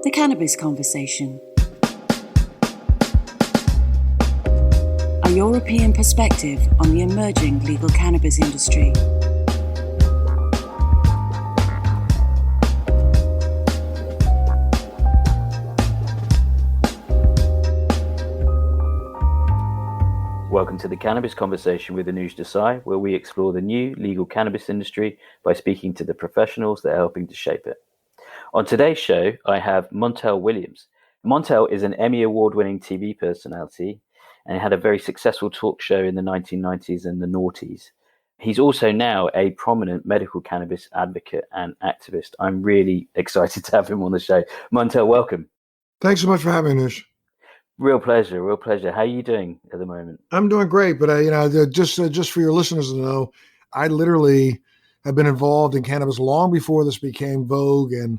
The Cannabis Conversation. A European perspective on the emerging legal cannabis industry. Welcome to the Cannabis Conversation with Anuj Desai, where we explore the new legal cannabis industry by speaking to the professionals that are helping to shape it. On today's show, I have Montel Williams. Montel is an Emmy Award-winning TV personality and had a very successful talk show in the 1990s and the noughties. He's also now a prominent medical cannabis advocate and activist. I'm really excited to have him on the show. Montel, welcome. Thanks so much for having me, Anuj. Real pleasure, real pleasure. How are you doing at the moment? I'm doing great, but just for your listeners to know, I literally have been involved in cannabis long before this became vogue, and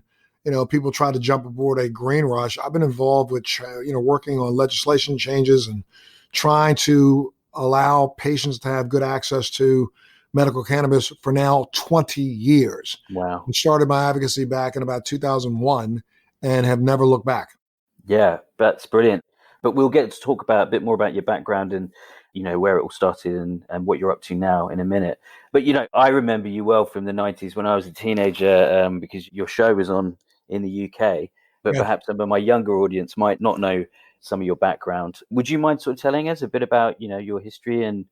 people try to jump aboard a green rush. I've been involved with working on legislation changes and trying to allow patients to have good access to medical cannabis for now 20 years. Wow! I started my advocacy back in about 2001 and have never looked back. Yeah, that's brilliant. But we'll get to talk about a bit more about your background and, where it all started and what you're up to now in a minute. But, I remember you well from the 90s when I was a teenager because your show was on in the UK. But Yeah. Perhaps some of my younger audience might not know some of your background. Would you mind sort of telling us a bit about, your history and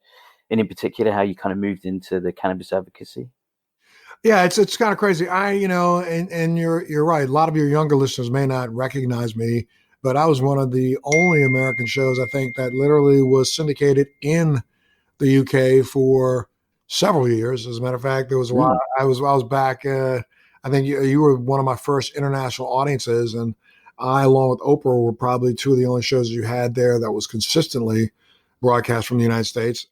in particular how you kind of moved into the cannabis advocacy? Yeah, it's kind of crazy. And you're right. A lot of your younger listeners may not recognize me, but I was one of the only American shows, I think, that literally was syndicated in the UK for several years. As a matter of fact, there was a lot. I was back. I think you were one of my first international audiences, and I, along with Oprah, were probably two of the only shows you had there that was consistently broadcast from the United States.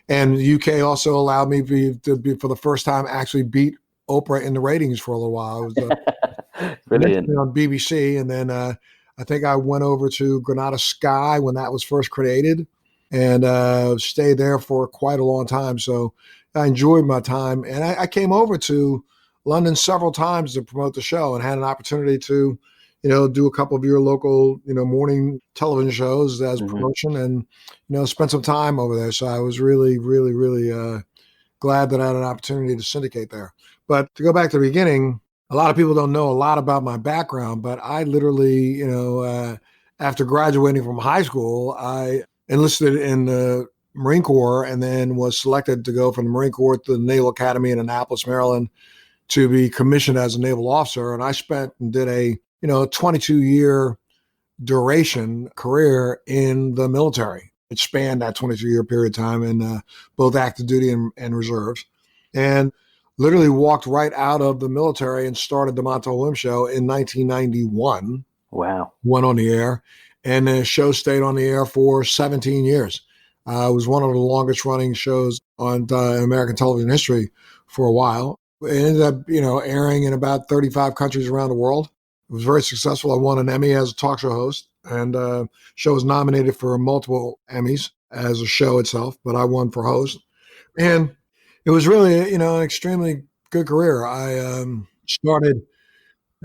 And the UK also allowed me to be for the first time actually beat Oprah in the ratings for a little while. It was Brilliant on BBC, and then I think I went over to Granada Sky when that was first created, and stayed there for quite a long time. So I enjoyed my time, and I came over to London several times to promote the show, and had an opportunity to do a couple of your local, morning television shows as promotion, and, spent some time over there. So I was really, really, really glad that I had an opportunity to syndicate there. But to go back to the beginning, a lot of people don't know a lot about my background, but I literally, after graduating from high school, I enlisted in the Marine Corps and then was selected to go from the Marine Corps to the Naval Academy in Annapolis, Maryland, to be commissioned as a naval officer. And I spent and did a 22-year duration career in the military. It spanned that 22-year period of time in both active duty and reserves. And literally walked right out of the military and started the Montel Williams Show in 1991. Wow. Went on the air, and the show stayed on the air for 17 years. It was one of the longest running shows on American television history for a while. It ended up, airing in about 35 countries around the world. It was very successful. I won an Emmy as a talk show host, and the show was nominated for multiple Emmys as a show itself, but I won for host. And it was really, an extremely good career. I started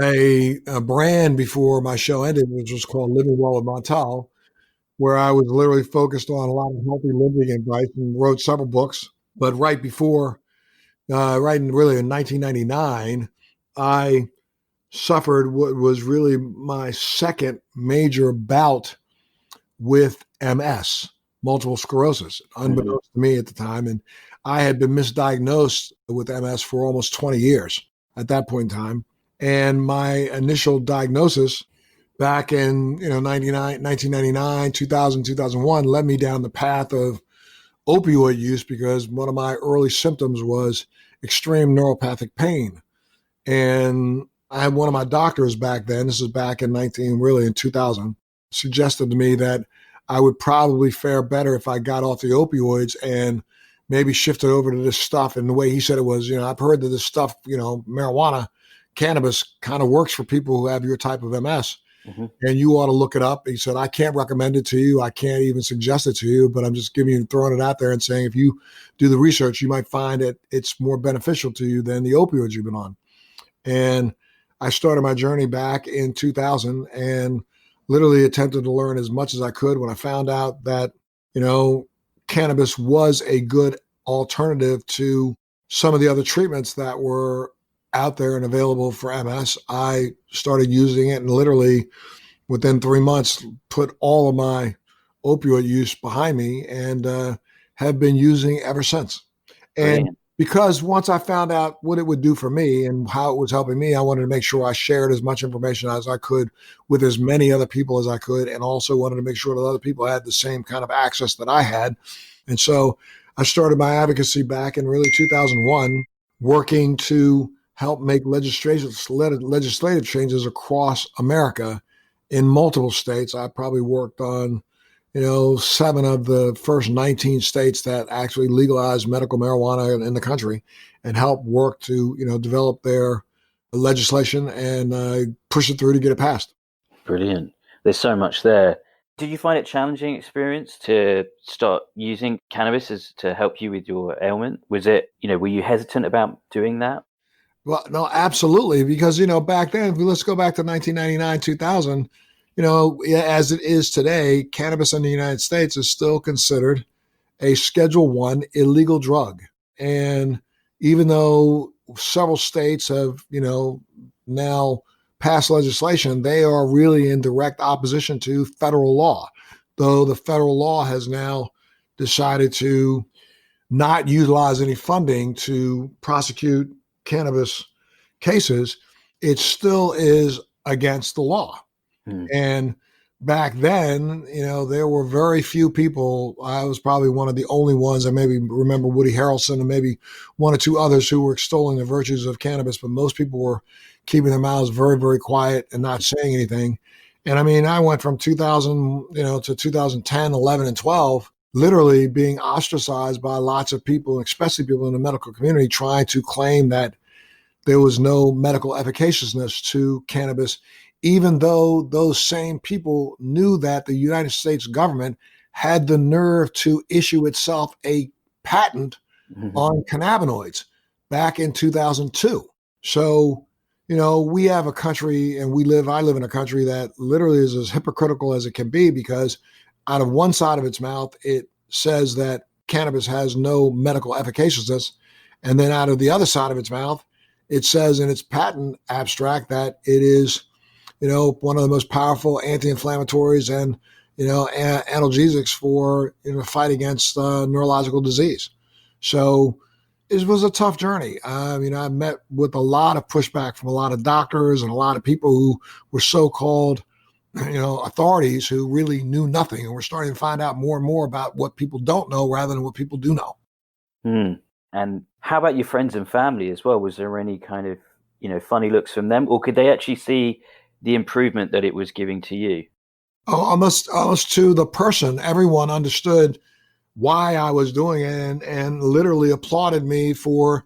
a brand before my show ended, which was called Living Well with Montel, where I was literally focused on a lot of healthy living advice and wrote several books. But right before, really in 1999, I suffered what was really my second major bout with MS, multiple sclerosis, unbeknownst to me at the time. And I had been misdiagnosed with MS for almost 20 years at that point in time. And my initial diagnosis back in 1999, 2000, 2001 led me down the path of opioid use, because one of my early symptoms was extreme neuropathic pain. And I had one of my doctors back then, this is back in 2000, suggested to me that I would probably fare better if I got off the opioids and maybe shifted over to this stuff. And the way he said it was, I've heard that this stuff, marijuana, cannabis kind of works for people who have your type of MS. And you ought to look it up. He said, I can't recommend it to you. I can't even suggest it to you, but I'm just throwing it out there and saying, if you do the research, you might find that it's more beneficial to you than the opioids you've been on. And I started my journey back in 2000 and literally attempted to learn as much as I could when I found out that, cannabis was a good alternative to some of the other treatments that were out there and available for MS. I started using it and literally within 3 months put all of my opioid use behind me and have been using it ever since. And Brilliant. because once I found out what it would do for me and how it was helping me, I wanted to make sure I shared as much information as I could with as many other people as I could, and also wanted to make sure that other people had the same kind of access that I had. And so I started my advocacy back in really 2001, working to help make legislative changes across America in multiple states. I probably worked on 7 of the first 19 states that actually legalized medical marijuana in the country, and help work to, develop their legislation and push it through to get it passed. Brilliant. There's so much there. Did you find it challenging experience to start using cannabis to help you with your ailment? Was it, were you hesitant about doing that? Well, no, absolutely. Because, back then, let's go back to 1999, 2000, as it is today, cannabis in the United States is still considered a Schedule I illegal drug. And even though several states have, now passed legislation, they are really in direct opposition to federal law. Though the federal law has now decided to not utilize any funding to prosecute cannabis cases, it still is against the law. And back then, there were very few people. I was probably one of the only ones. I maybe remember Woody Harrelson and maybe one or two others who were extolling the virtues of cannabis, but most people were keeping their mouths very, very quiet and not saying anything. And I mean, I went from 2000, to 2010, 11, and 12, literally being ostracized by lots of people, especially people in the medical community, trying to claim that there was no medical efficaciousness to cannabis, even though those same people knew that the United States government had the nerve to issue itself a patent on cannabinoids back in 2002. So, we have a country and I live in a country that literally is as hypocritical as it can be, because out of one side of its mouth, it says that cannabis has no medical efficaciousness. And then out of the other side of its mouth, it says in its patent abstract that it is one of the most powerful anti-inflammatories and, analgesics for, fight against neurological disease. So it was a tough journey. I met with a lot of pushback from a lot of doctors and a lot of people who were so-called, authorities who really knew nothing. And we're starting to find out more and more about what people don't know rather than what people do know. And how about your friends and family as well? Was there any kind of, funny looks from them, or could they actually see the improvement that it was giving to you? Oh, almost to the person. Everyone understood why I was doing it and literally applauded me for,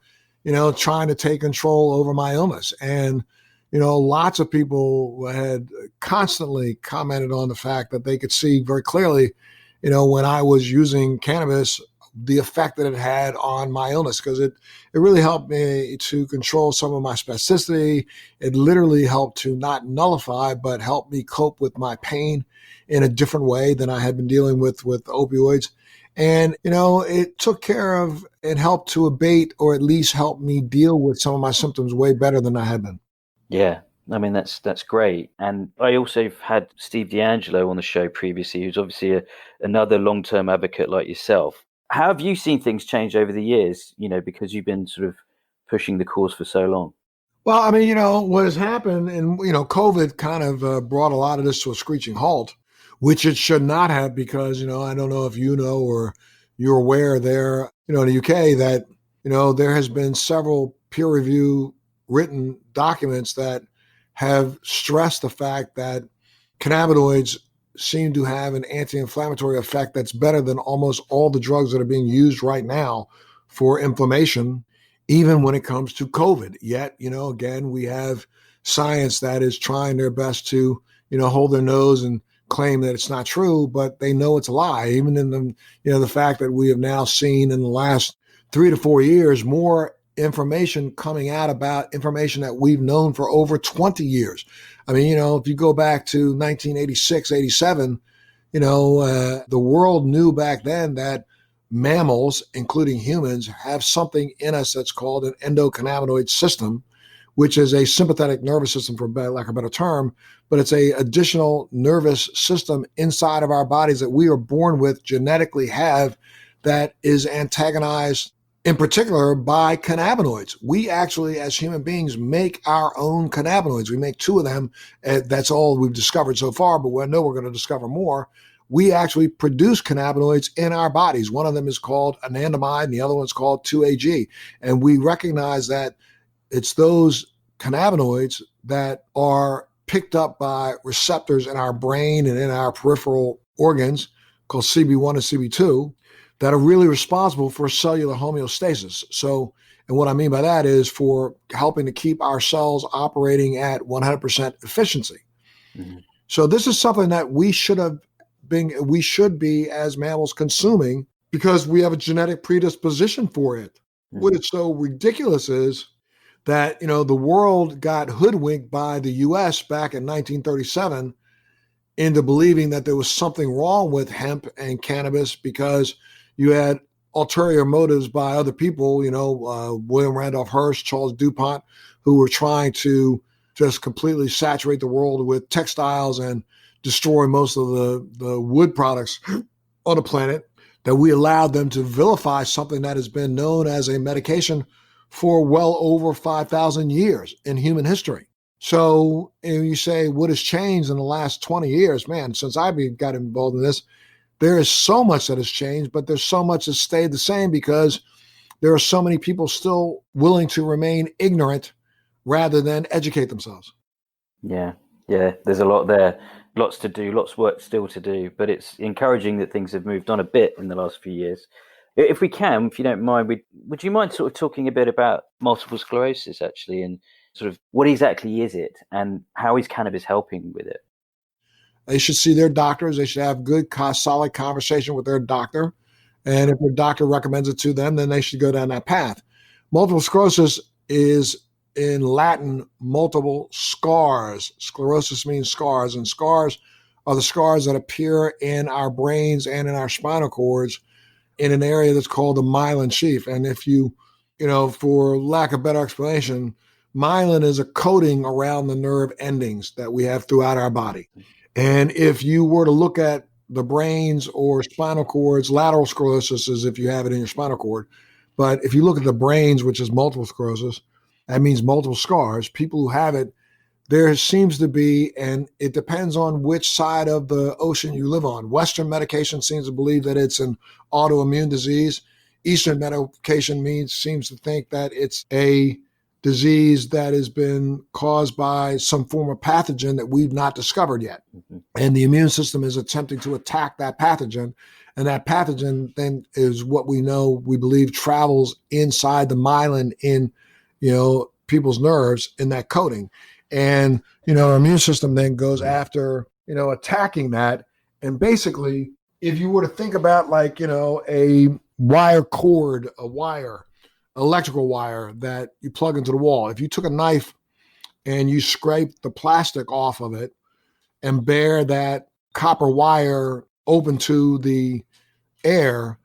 trying to take control over my illness. And, lots of people had constantly commented on the fact that they could see very clearly, when I was using cannabis, the effect that it had on my illness, because it really helped me to control some of my spasticity. It literally helped to not nullify, but help me cope with my pain in a different way than I had been dealing with opioids. And, it took care of and helped to abate, or at least help me deal with some of my symptoms way better than I had been. Yeah. I mean, that's great. And I also had Steve D'Angelo on the show previously, who's obviously another long-term advocate like yourself. How have you seen things change over the years, because you've been sort of pushing the cause for so long? Well, I mean, what has happened, and, COVID kind of brought a lot of this to a screeching halt, which it should not have, because, I don't know if or you're aware there, in the UK that, there has been several peer review written documents that have stressed the fact that cannabinoids seem to have an anti-inflammatory effect that's better than almost all the drugs that are being used right now for inflammation, even when it comes to COVID. Yet, again, we have science that is trying their best to, hold their nose and claim that it's not true, but they know it's a lie. Even in the fact that we have now seen in the last 3 to 4 years more information coming out about information that we've known for over 20 years. I mean, if you go back to 1986, 87, the world knew back then that mammals, including humans, have something in us that's called an endocannabinoid system, which is a sympathetic nervous system, for lack of a better term, but it's a additional nervous system inside of our bodies that we are born with, genetically have, that is antagonized in particular by cannabinoids. We actually, as human beings, make our own cannabinoids. We make 2 of them. That's all we've discovered so far, but we know we're going to discover more. We actually produce cannabinoids in our bodies. One of them is called anandamide, and the other one's called 2-AG. And we recognize that it's those cannabinoids that are picked up by receptors in our brain and in our peripheral organs called CB1 and CB2 that are really responsible for cellular homeostasis. So, and what I mean by that is for helping to keep our cells operating at 100% efficiency. Mm-hmm. So this is something that we should be as mammals consuming because we have a genetic predisposition for it. Mm-hmm. What is so ridiculous is that, the world got hoodwinked by the US back in 1937 into believing that there was something wrong with hemp and cannabis because you had ulterior motives by other people, William Randolph Hearst, Charles DuPont, who were trying to just completely saturate the world with textiles and destroy most of the wood products on the planet, that we allowed them to vilify something that has been known as a medication for well over 5,000 years in human history. So you say, what has changed in the last 20 years? Man, since I got involved in this, there is so much that has changed, but there's so much that stayed the same because there are so many people still willing to remain ignorant rather than educate themselves. Yeah, there's a lot there, lots to do, lots of work still to do, but it's encouraging that things have moved on a bit in the last few years. If we can, if you don't mind, would you mind sort of talking a bit about multiple sclerosis, actually, and sort of what exactly is it and how is cannabis helping with it? They should see their doctors. They should have good, solid conversation with their doctor. And if their doctor recommends it to them, then they should go down that path. Multiple sclerosis is in Latin, multiple scars. Sclerosis means scars, and scars are the scars that appear in our brains and in our spinal cords in an area that's called the myelin sheath. And if for lack of better explanation, myelin is a coating around the nerve endings that we have throughout our body. And if you were to look at the brains or spinal cords, lateral sclerosis is if you have it in your spinal cord. But if you look at the brains, which is multiple sclerosis, that means multiple scars. People who have it, there seems to be, and it depends on which side of the ocean you live on. Western medication seems to believe that it's an autoimmune disease. Eastern medication seems to think that it's a disease that has been caused by some form of pathogen that we've not discovered yet. Mm-hmm. And the immune system is attempting to attack that pathogen. And that pathogen then is what we believe travels inside the myelin in, people's nerves in that coating. And, our immune system then goes after, attacking that. And basically, if you were to think about a wire cord, electrical wire that you plug into the wall. If you took a knife and you scraped the plastic off of it and bare that copper wire open to the air,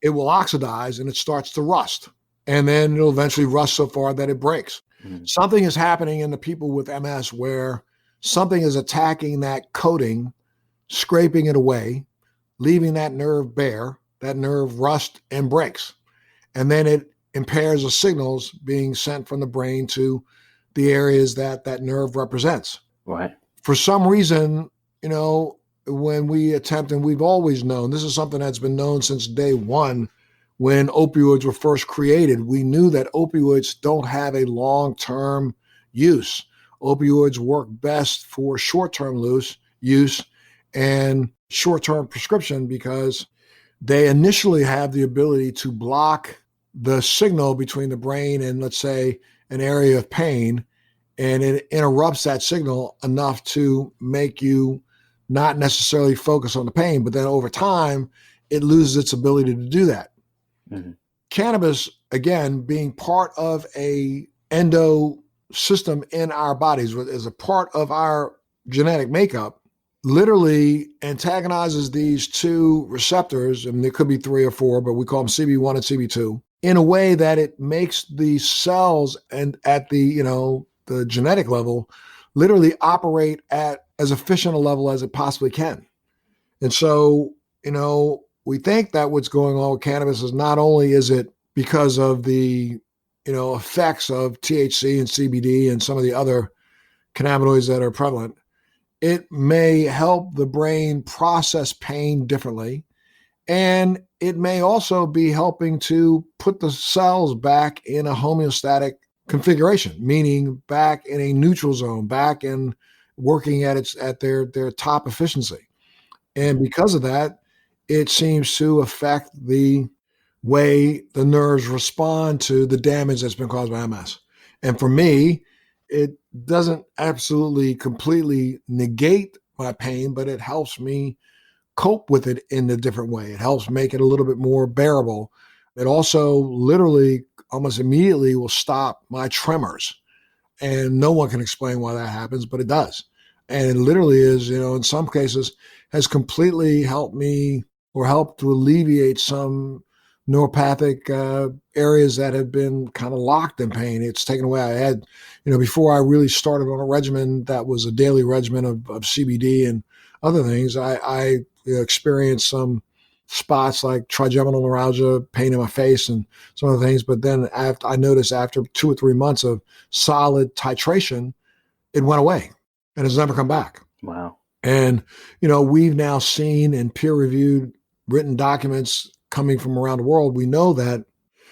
it will oxidize and it starts to rust. And then it'll eventually rust so far that it breaks. Something is happening in the people with MS where something is attacking that coating, scraping it away, leaving that nerve bare, that nerve rusts and breaks. And then it impairs the signals being sent from the brain to the areas that nerve represents. Right. For some reason, when we attempt, and we've always known, this is something that's been known since day one, when opioids were first created, we knew that opioids don't have a long-term use. Opioids work best for short-term use and short-term prescription because they initially have the ability to block the signal between the brain and, let's say, an area of pain, and it interrupts that signal enough to make you not necessarily focus on the pain, but then over time, it loses its ability to do that. Mm-hmm. Cannabis again, being part of a endo system in our bodies as a part of our genetic makeup, literally antagonizes these two receptors, and there could be three or four, but we call them CB1 and CB2, in a way that it makes the cells and at the, the genetic level, literally operate at as efficient a level as it possibly can. And so, we think that what's going on with cannabis is not only is it because of the, effects of THC and CBD and some of the other cannabinoids that are prevalent, it may help the brain process pain differently. And it may also be helping to put the cells back in a homeostatic configuration, meaning back in a neutral zone, back in working at their top efficiency. And because of that, it seems to affect the way the nerves respond to the damage that's been caused by MS. And for me, it doesn't absolutely completely negate my pain, but it helps me cope with it in a different way. It helps make it a little bit more bearable. It also literally almost immediately will stop my tremors. And no one can explain why that happens, but it does. And it literally is, in some cases has completely helped me or helped to alleviate some neuropathic areas that had been kind of locked in pain. It's taken away. I had, before I really started on a regimen that was a daily regimen of CBD and other things, I experienced some spots like trigeminal neuralgia, pain in my face, and some other things. But then I noticed after 2 or 3 months of solid titration, it went away and it's never come back. Wow. And, we've now seen in peer-reviewed written documents coming from around the world, we know that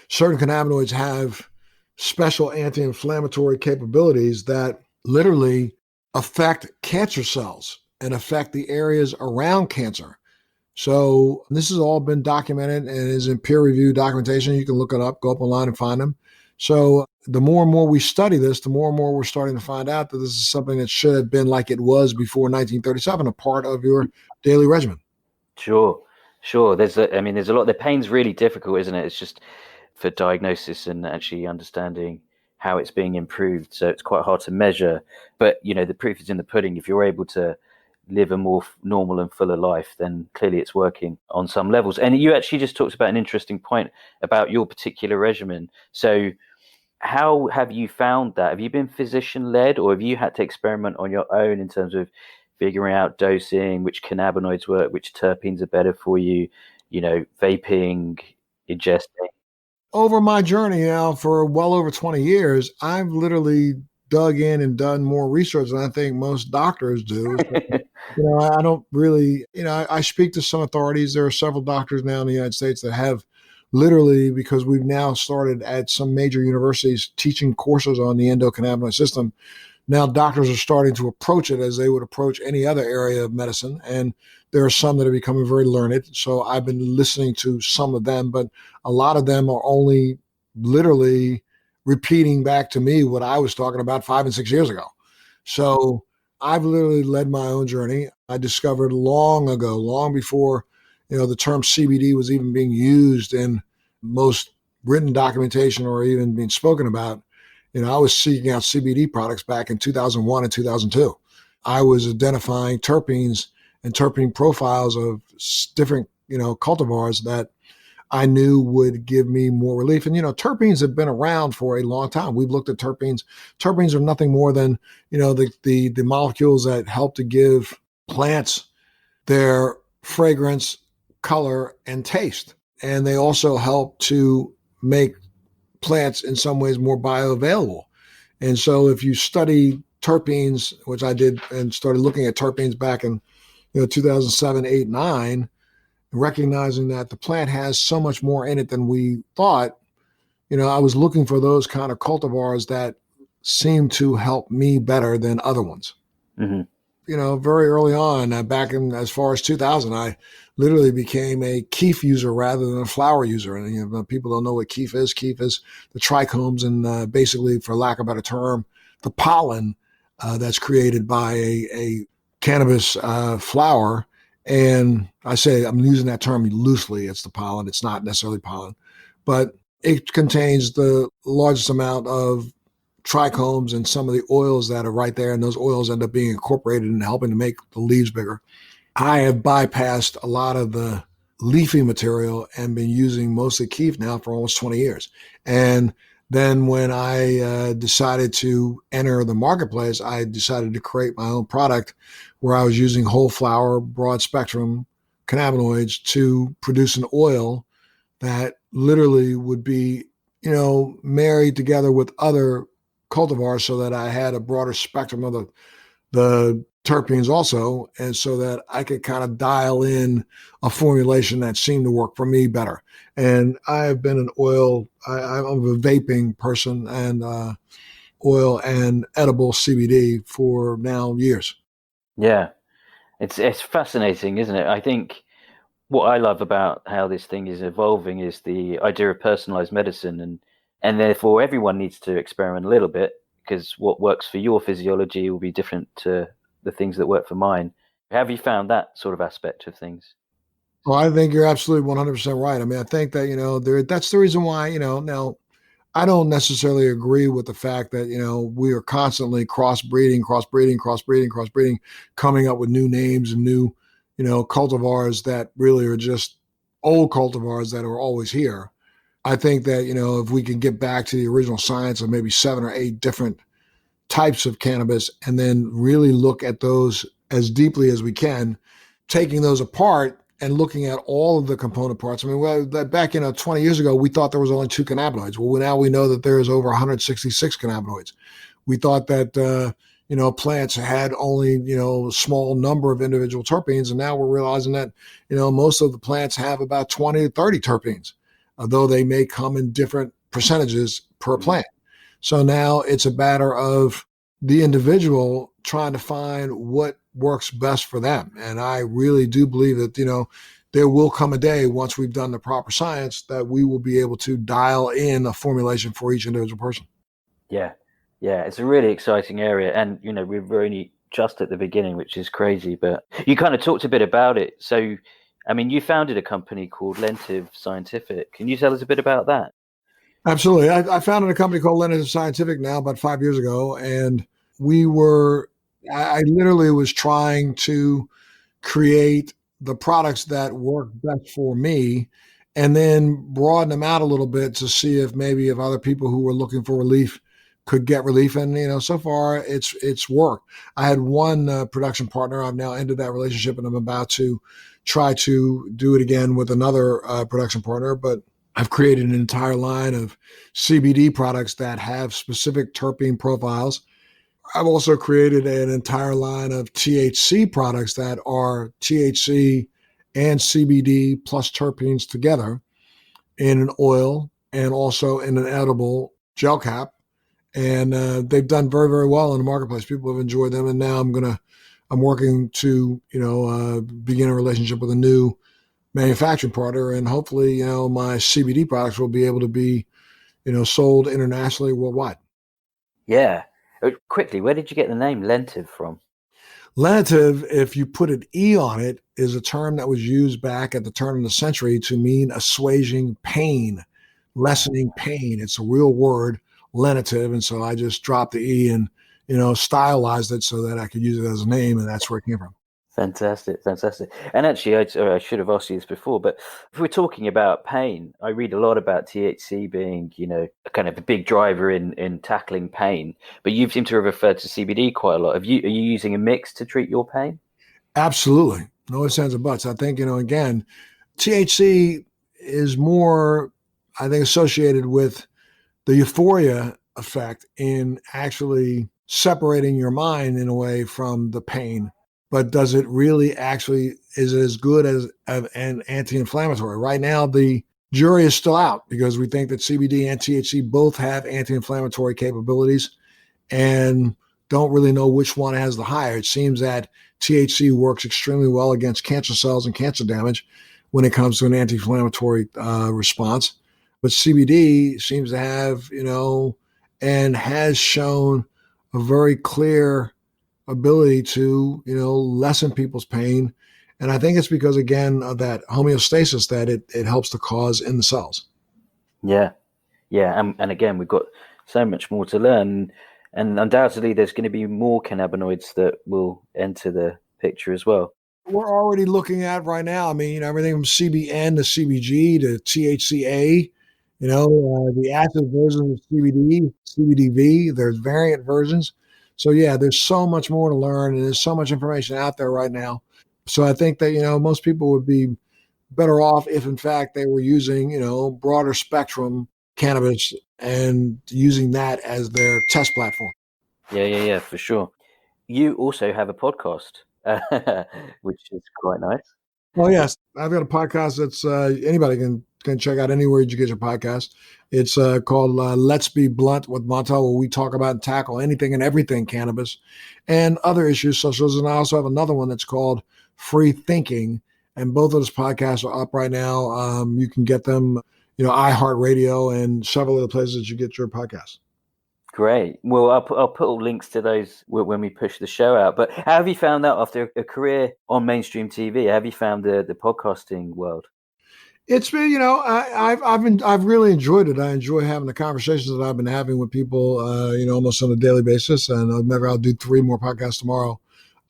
certain cannabinoids have special anti-inflammatory capabilities that literally affect cancer cells and affect the areas around cancer. So this has all been documented and is in peer-reviewed documentation. You can look it up, go up online and find them. So the more and more we study this, the more and more we're starting to find out that this is something that should have been like it was before 1937, a part of your daily regimen. Sure. There's a lot. The pain's really difficult, isn't it? It's just for diagnosis and actually understanding how it's being improved. So it's quite hard to measure. But, the proof is in the pudding. If you're able to live a more normal and fuller life, then clearly it's working on some levels. And you actually just talked about an interesting point about your particular regimen. So how have you found that? Have you been physician-led, or have you had to experiment on your own in terms of figuring out dosing, which cannabinoids work, which terpenes are better for you, vaping, ingesting? Over my journey now for well over 20 years, I've literally dug in and done more research than I think most doctors do. I don't really, I speak to some authorities. There are several doctors now in the United States that have literally, because we've now started at some major universities teaching courses on the endocannabinoid system. Now doctors are starting to approach it as they would approach any other area of medicine. And there are some that are becoming very learned. So I've been listening to some of them, but a lot of them are only literally repeating back to me what I was talking about 5 and 6 years ago. So I've literally led my own journey. I discovered long ago, long before, the term CBD was even being used in most written documentation or even being spoken about. I was seeking out CBD products back in 2001 and 2002. I was identifying terpenes and terpene profiles of different, cultivars that I knew would give me more relief. And, terpenes have been around for a long time. We've looked at terpenes. Terpenes are nothing more than, the molecules that help to give plants their fragrance, color, and taste. And they also help to make plants in some ways more bioavailable. And so if you study terpenes, which I did and started looking at terpenes back in 2007, 8, 9, recognizing that the plant has so much more in it than we thought, I was looking for those kind of cultivars that seemed to help me better than other ones. Mm-hmm. Very early on, back in as far as 2000, I literally became a keef user rather than a flower user. And people don't know what keef is. Keef is the trichomes and basically, for lack of a better term, the pollen that's created by a cannabis flower. And I say I'm using that term loosely. It's the pollen. It's not necessarily pollen. But it contains the largest amount of trichomes and some of the oils that are right there. And those oils end up being incorporated and helping to make the leaves bigger. I have bypassed a lot of the leafy material and been using mostly kief now for almost 20 years. And then when I decided to enter the marketplace, I decided to create my own product where I was using whole flower, broad spectrum cannabinoids to produce an oil that literally would be, married together with other cultivars so that I had a broader spectrum of the terpenes also, and so that I could kind of dial in a formulation that seemed to work for me better. And I've been an oil, I'm a vaping person, and oil and edible CBD for now years. Yeah, it's fascinating, isn't it? I think what I love about how this thing is evolving is the idea of personalized medicine, and therefore everyone needs to experiment a little bit, because what works for your physiology will be different to the things that work for mine. Have you found that sort of aspect of things? Well, I think you're absolutely 100% right. I mean, I think that, that's the reason why, now I don't necessarily agree with the fact that, we are constantly crossbreeding, coming up with new names and new, cultivars that really are just old cultivars that are always here. I think that, if we can get back to the original science of maybe 7 or 8 different types of cannabis and then really look at those as deeply as we can, taking those apart and looking at all of the component parts. I mean, back 20 years ago, we thought there was only 2 cannabinoids. Well, now we know that there is over 166 cannabinoids. We thought that, plants had only, a small number of individual terpenes. And now we're realizing that, most of the plants have about 20 to 30 terpenes, although they may come in different percentages per plant. So now it's a matter of the individual trying to find what works best for them. And I really do believe that, there will come a day once we've done the proper science that we will be able to dial in a formulation for each individual person. Yeah. Yeah. It's a really exciting area. And, we're only just at the beginning, which is crazy, but you kind of talked a bit about it. So, I mean, you founded a company called Lenitiv Scientific. Can you tell us a bit about that? Absolutely. I founded a company called Leonard Scientific now about 5 years ago. And I literally was trying to create the products that work best for me and then broaden them out a little bit to see if other people who were looking for relief could get relief. And, so far it's worked. I had one production partner. I've now ended that relationship and I'm about to try to do it again with another production partner, but I've created an entire line of CBD products that have specific terpene profiles. I've also created an entire line of THC products that are THC and CBD plus terpenes together in an oil and also in an edible gel cap. And they've done very, very well in the marketplace. People have enjoyed them. And now I'm working to, begin a relationship with a new manufacturing partner, and hopefully, my CBD products will be able to be, sold internationally, worldwide. Yeah. Quickly, where did you get the name Lenitiv from? Lenitiv, if you put an E on it, is a term that was used back at the turn of the century to mean assuaging pain, lessening pain. It's a real word, lenitive. And so I just dropped the E and, stylized it so that I could use it as a name, and that's where it came from. Fantastic. And actually, I should have asked you this before, but if we're talking about pain, I read a lot about THC being, kind of a big driver in tackling pain. But you seem to have referred to CBD quite a lot. Are you using a mix to treat your pain? Absolutely. No ifs, ands, or buts. I think, again, THC is more, I think, associated with the euphoria effect in actually separating your mind in a way from the pain. But does it really is it as good as an anti-inflammatory? Right now, the jury is still out because we think that CBD and THC both have anti-inflammatory capabilities and don't really know which one has the higher. It seems that THC works extremely well against cancer cells and cancer damage when it comes to an anti-inflammatory response. But CBD seems to have, and has shown a very clear ability to, lessen people's pain. And I think it's because, again, of that homeostasis that it helps to cause in the cells. Yeah. Yeah, and again, we've got so much more to learn, and undoubtedly there's going to be more cannabinoids that will enter the picture as well. We're already looking at right now, I mean, everything from CBN to CBG to THCA, the active version of CBD, CBDV, there's variant versions. So yeah, there's so much more to learn, and there's so much information out there right now. So I think that, most people would be better off if in fact they were using, broader spectrum cannabis and using that as their test platform. Yeah, for sure. You also have a podcast, which is quite nice. Oh yes, I've got a podcast that's anybody can check out anywhere you get your podcast. It's called Let's Be Blunt with Montel, where we talk about and tackle anything and everything cannabis and other issues such as. And I also have another one that's called Free Thinking, and both of those podcasts are up right now. You can get them, iHeartRadio and several other places that you get your podcasts. Great. Well, I'll put all links to those when we push the show out. But how have you found that after a career on mainstream TV? How have you found the podcasting world? It's been, I've really enjoyed it. I enjoy having the conversations that I've been having with people, almost on a daily basis. And I'll do 3 more podcasts tomorrow.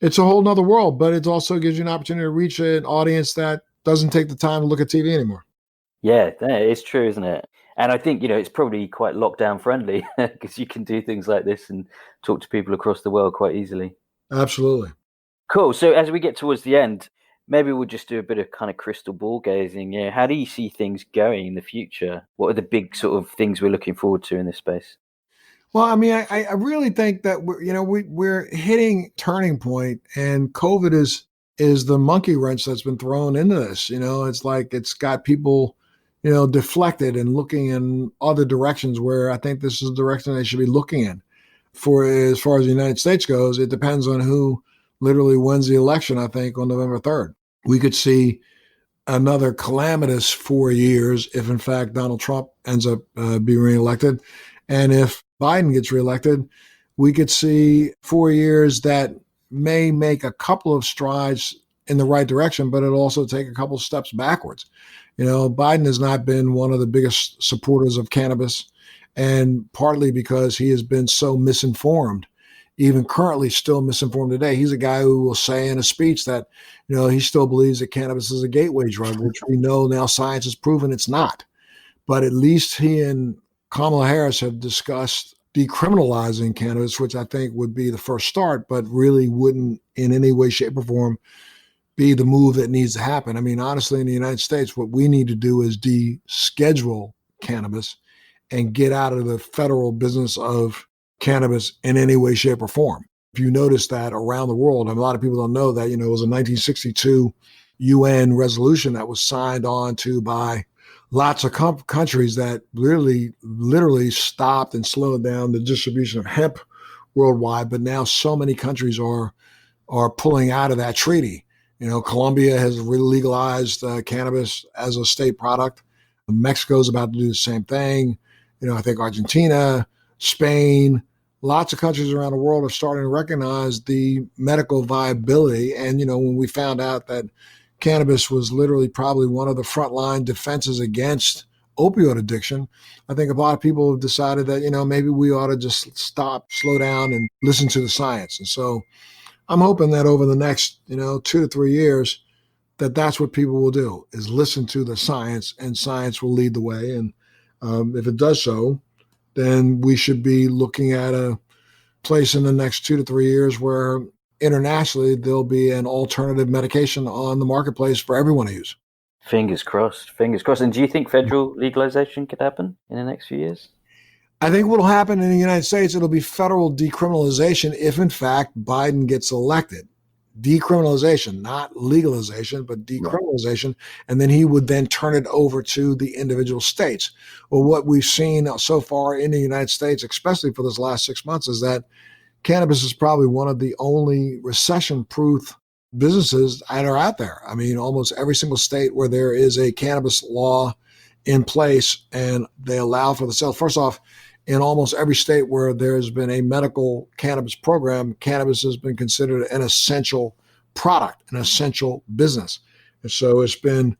It's a whole nother world, but it also gives you an opportunity to reach an audience that doesn't take the time to look at TV anymore. Yeah, it's true, isn't it? And I think, it's probably quite lockdown friendly because you can do things like this and talk to people across the world quite easily. Absolutely. Cool. So as we get towards the end, maybe we'll just do a bit of kind of crystal ball gazing. Yeah. How do you see things going in the future? What are the big sort of things we're looking forward to in this space? Well, I mean, I really think that we're hitting turning point, and COVID is the monkey wrench that's been thrown into this. It's like it's got people, deflected and looking in other directions where I think this is the direction they should be looking in. For as far as the United States goes, it depends on who literally wins the election, I think, on November 3rd. We could see another calamitous 4 years if, in fact, Donald Trump ends up being reelected. And if Biden gets reelected, we could see 4 years that may make a couple of strides in the right direction, but it'll also take a couple of steps backwards. Biden has not been one of the biggest supporters of cannabis, and partly because he has been so misinformed, even currently still misinformed today. He's a guy who will say in a speech that, he still believes that cannabis is a gateway drug, which we know now science has proven it's not. But at least he and Kamala Harris have discussed decriminalizing cannabis, which I think would be the first start, but really wouldn't in any way, shape, or form be the move that needs to happen. I mean, honestly, in the United States, what we need to do is deschedule cannabis and get out of the federal business of cannabis in any way, shape, or form. If you notice that around the world, and a lot of people don't know that, it was a 1962 UN resolution that was signed on to by lots of countries that literally stopped and slowed down the distribution of hemp worldwide. But now so many countries are pulling out of that treaty. Colombia has legalized cannabis as a state product. Mexico's about to do the same thing. I think Argentina, Spain, lots of countries around the world are starting to recognize the medical viability. And, when we found out that cannabis was literally probably one of the frontline defenses against opioid addiction, I think a lot of people have decided that, maybe we ought to just stop, slow down, and listen to the science. And so I'm hoping that over the next, 2 to 3 years, that's what people will do, is listen to the science, and science will lead the way. And if it does so, then we should be looking at a place in the next 2 to 3 years where internationally there'll be an alternative medication on the marketplace for everyone to use. Fingers crossed. And do you think federal legalization could happen in the next few years? I think what will happen in the United States, it'll be federal decriminalization if, in fact, Biden gets elected. Decriminalization, not legalization, but decriminalization. Right. And then he would then turn it over to the individual states. Well, what we've seen so far in the United States, especially for this last 6 months, is that cannabis is probably one of the only recession-proof businesses that are out there. I mean, almost every single state where there is a cannabis law in place and they allow for the sale. First off, in almost every state where there's been a medical cannabis program, cannabis has been considered an essential product, an essential business. And so it's been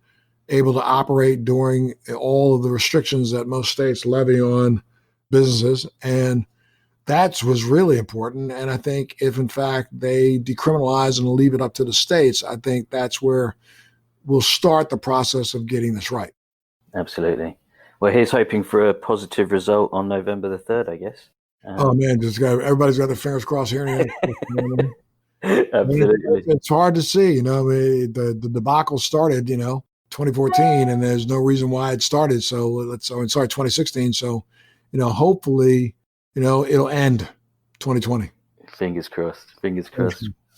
able to operate during all of the restrictions that most states levy on businesses. And that was really important. And I think if, in fact, they decriminalize and leave it up to the states, I think that's where we'll start the process of getting this right. Absolutely. Well, here's hoping for a positive result on November the 3rd, I guess. Oh, man, everybody's got their fingers crossed here. Absolutely. It's hard to see. The debacle started, 2014, and there's no reason why it started. So 2016. So, hopefully, it'll end 2020. Fingers crossed.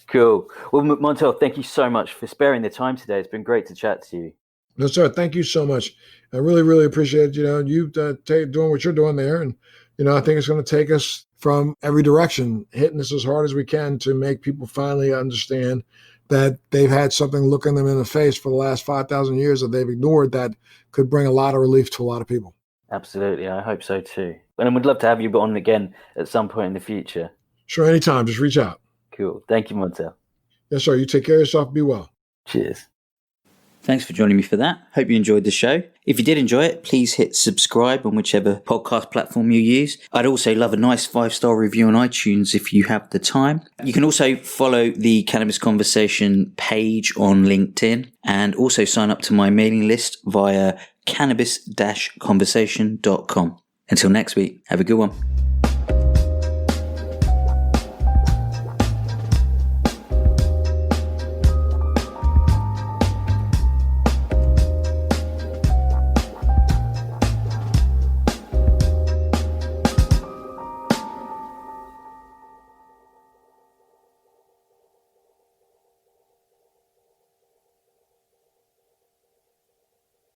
Cool. Well, Montel, thank you so much for sparing the time today. It's been great to chat to you. No, sir. Thank you so much. I really, really appreciate, you doing what you're doing there. And, I think it's going to take us from every direction, hitting this as hard as we can to make people finally understand that they've had something looking them in the face for the last 5,000 years that they've ignored that could bring a lot of relief to a lot of people. Absolutely. I hope so too. And we'd love to have you on again at some point in the future. Sure. Anytime. Just reach out. Cool. Thank you, Montel. Yes, sir. You take care of yourself. Be well. Cheers. Thanks for joining me for that. Hope you enjoyed the show. If you did enjoy it, please hit subscribe on whichever podcast platform you use. I'd also love a nice 5-star review on iTunes if you have the time. You can also follow the Cannabis Conversation page on LinkedIn and also sign up to my mailing list via cannabis-conversation.com. Until next week, have a good one.